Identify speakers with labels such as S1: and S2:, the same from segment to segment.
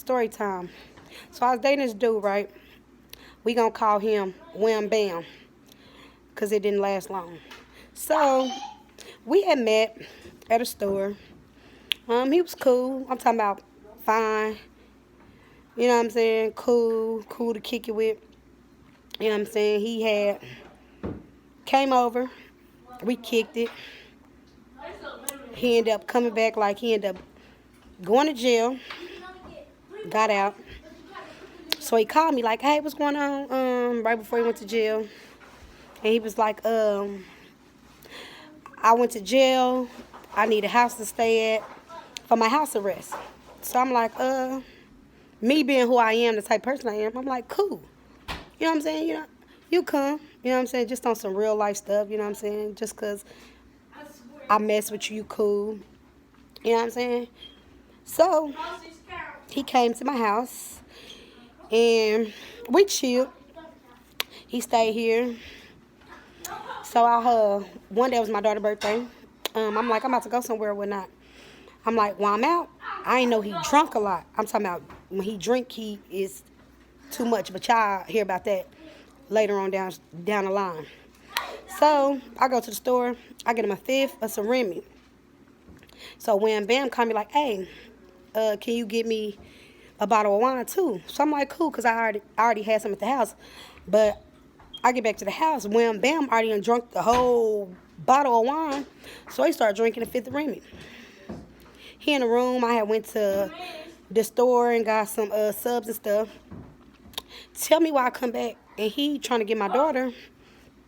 S1: Story time. So I was dating this dude, right? We gonna call him Wham Bam, cause it didn't last long. So we had met at a store. He was cool. I'm talking about fine. You know what I'm saying? Cool to kick it with. You know what I'm saying? He had came over. We kicked it. He ended up coming back like he ended up going to jail. Got out. So he called me like, hey, what's going on? Right before he went to jail. And he was like, I went to jail. I need a house to stay at for my house arrest. So I'm like, me being who I am, the type of person I am, I'm like, cool. You know what I'm saying? You know, you come. You know what I'm saying? Just on some real life stuff. You know what I'm saying? Just because I mess with you, cool. You know what I'm saying? So he came to my house and we chilled. He stayed here. So one day was my daughter's birthday. I'm like, I'm about to go somewhere or whatnot. I'm like, while I'm out, I ain't know he drunk a lot. I'm talking about when he drink, he is too much. But y'all hear about that later on down the line. So I go to the store. I get him a fifth of some Remy. So when Bam called me like, hey, can you get me a bottle of wine too? So I'm like, cool, because I already had some at the house. But I get back to the house when Bam already done drunk the whole bottle of wine. So he started drinking a fifth of Remy. He in the room. I had went to the store and got some subs and stuff. Tell me why I come back and he trying to get my daughter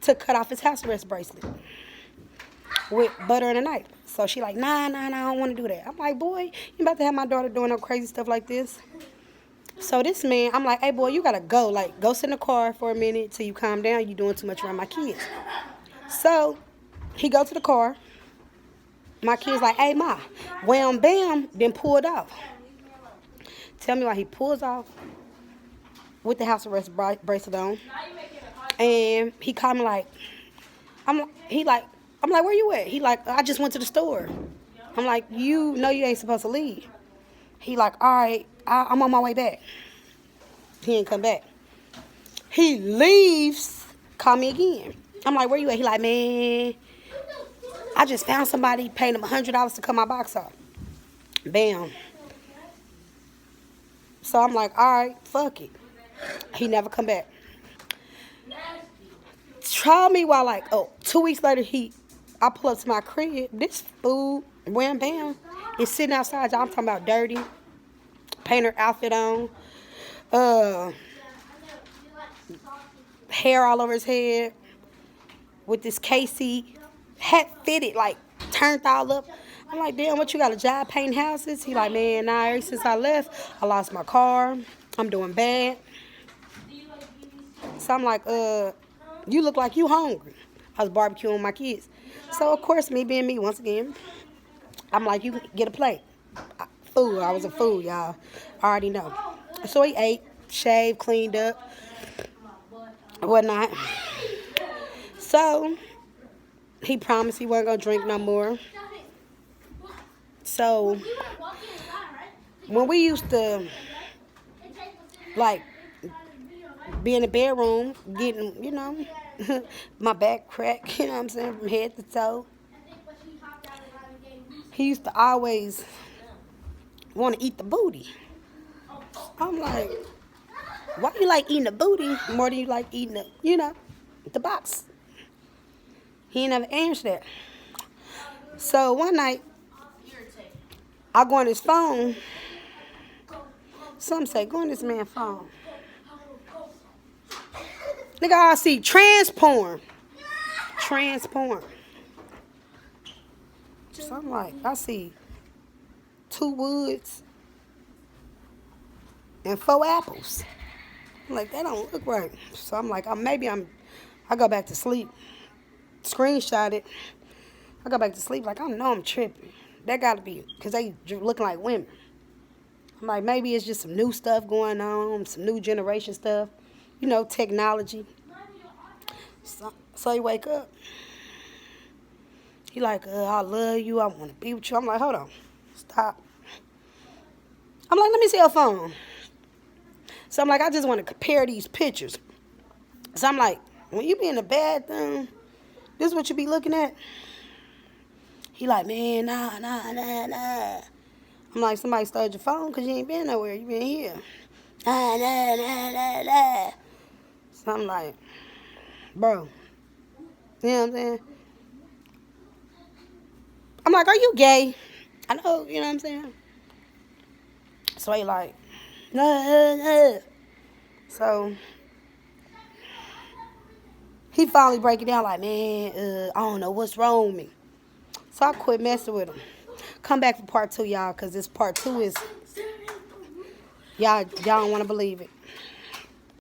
S1: to cut off his house arrest bracelet with butter and a knife. So she like, nah, I don't want to do that. I'm like, boy, you about to have my daughter doing no crazy stuff like this? So this man, I'm like, hey, boy, you got to go. Like, go sit in the car for a minute till you calm down. You doing too much around my kids. So he go to the car. My kid's like, hey, Ma, Wham Bam then pulled off. Tell me why he pulls off with the house arrest bracelet on. And he called me like, I'm like, where you at? He like, I just went to the store. I'm like, you know you ain't supposed to leave. He like, all right, I'm on my way back. He ain't come back. He leaves, call me again. I'm like, where you at? He like, man, I just found somebody paying him $100 to cut my box off. Bam. So I'm like, all right, fuck it. He never come back. Try me while like, 2 weeks later, I pull up to my crib. This fool, Wham Bam, is sitting outside. Y'all, I'm talking about dirty. Painter outfit on. Hair all over his head. With this Casey hat fitted, like turned all up. I'm like, damn, what you got, a job painting houses? He like, man, nah, ever since I left, I lost my car. I'm doing bad. So I'm like, you look like you hungry. I was barbecuing my kids. So, of course, me being me, once again, I'm like, you get a plate. Fool, I was a fool, y'all. I already know. So he ate, shaved, cleaned up, whatnot. So he promised he wasn't going to drink no more. So when we used to, like, be in the bedroom, getting, you know, my back crack, you know what I'm saying, from head to toe. He used to always want to eat the booty. I'm like, why you like eating the booty more than you like eating the, you know, the box? He ain't never answered that. So one night, I go on his phone. Some say, go on this man's phone. Nigga, I see trans porn. So I'm like, I see 2 woods and 4 apples. I'm like, that don't look right. So I'm like, I go back to sleep. Screenshot it. I go back to sleep like, I know I'm tripping. That gotta be, because they looking like women. I'm like, maybe it's just some new stuff going on, some new generation stuff. You know, technology. So he wake up. He like, I love you. I want to be with you. I'm like, hold on. Stop. I'm like, let me see your phone. So I'm like, I just want to compare these pictures. So I'm like, when you be in the bathroom, this is what you be looking at? He like, man, nah. I'm like, somebody stole your phone because you ain't been nowhere. You been here. Nah. So I'm like, bro, you know what I'm saying? I'm like, are you gay? I know, you know what I'm saying? So he like, nah. So he finally break it down like, man, I don't know what's wrong with me. So I quit messing with him. Come back for part 2, y'all, because this part 2 is, y'all don't want to believe it.